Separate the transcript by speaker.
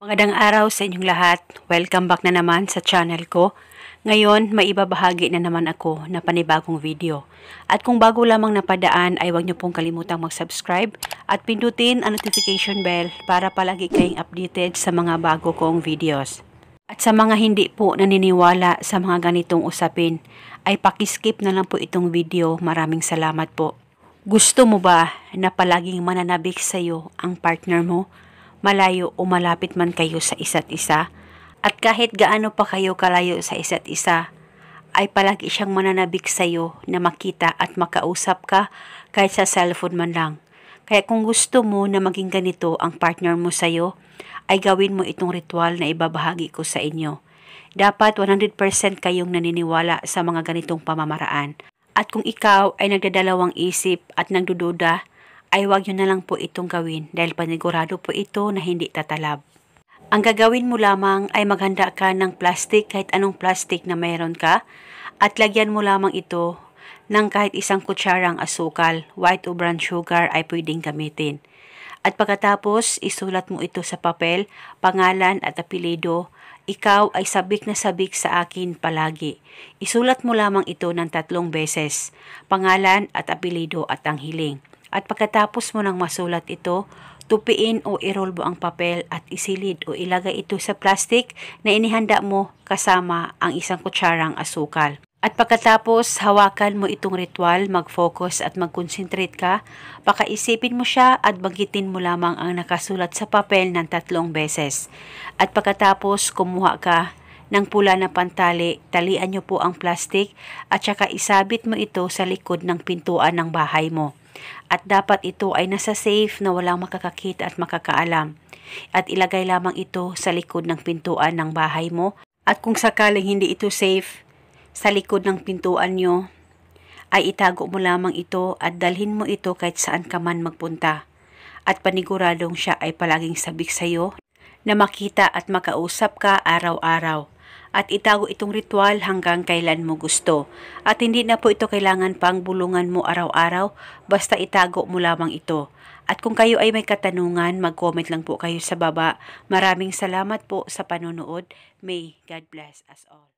Speaker 1: Magandang araw sa inyong lahat. Welcome back na naman sa channel ko. Ngayon, may ibabahagi na naman ako na panibagong video. At kung bago lamang napadaan ay huwag niyo pong kalimutang mag-subscribe at pindutin ang notification bell para palagi kayong updated sa mga bago kong videos. At sa mga hindi po naniniwala sa mga ganitong usapin, ay pakiskip na lang po itong video. Maraming salamat po. Gusto mo ba na palaging mananabik sa iyo ang partner mo? Malayo o malapit man kayo sa isa't isa, at kahit gaano pa kayo kalayo sa isa't isa, ay palagi siyang mananabik sa iyo na makita at makausap ka kahit sa cellphone man lang. Kaya kung gusto mo na maging ganito ang partner mo sa iyo, ay gawin mo itong ritual na ibabahagi ko sa inyo. Dapat 100% kayong naniniwala sa mga ganitong pamamaraan. At kung ikaw ay nagdadalawang isip at nagdududa, ay huwag nyo na lang po itong gawin dahil panigurado po ito na hindi tatalab. Ang gagawin mo lamang ay maghanda ka ng plastic, kahit anong plastic na mayroon ka, at lagyan mo lamang ito ng kahit isang kutsarang asukal, white o brown sugar ay pwedeng gamitin. At pagkatapos, isulat mo ito sa papel, pangalan at apelido. Ikaw ay sabik na sabik sa akin palagi. Isulat mo lamang ito ng 3 beses, pangalan at apelido at ang hiling. At pagkatapos mo nang masulat ito, tupiin o i-roll mo ang papel at isilid o ilagay ito sa plastic na inihanda mo kasama ang isang kutsarang asukal. At pagkatapos, hawakan mo itong ritual, mag-focus at mag-concentrate ka, pakaisipin mo siya at banggitin mo lamang ang nakasulat sa papel ng 3 beses. At pagkatapos, kumuha ka ng pula na pantali, talian nyo po ang plastic at saka isabit mo ito sa likod ng pintuan ng bahay mo. At dapat ito ay nasa safe na walang makakakita at makakaalam. At ilagay lamang ito sa likod ng pintuan ng bahay mo. At kung sakaling hindi ito safe sa likod ng pintuan nyo, ay itago mo lamang ito at dalhin mo ito kahit saan ka man magpunta. At paniguradong siya ay palaging sabik sa iyo na makita at makausap ka araw-araw. At itago itong ritual hanggang kailan mo gusto. At hindi na po ito kailangan pang bulungan mo araw-araw, basta itago mo lamang ito. At kung kayo ay may katanungan, mag-comment lang po kayo sa baba. Maraming salamat po sa panonood. May God bless us all.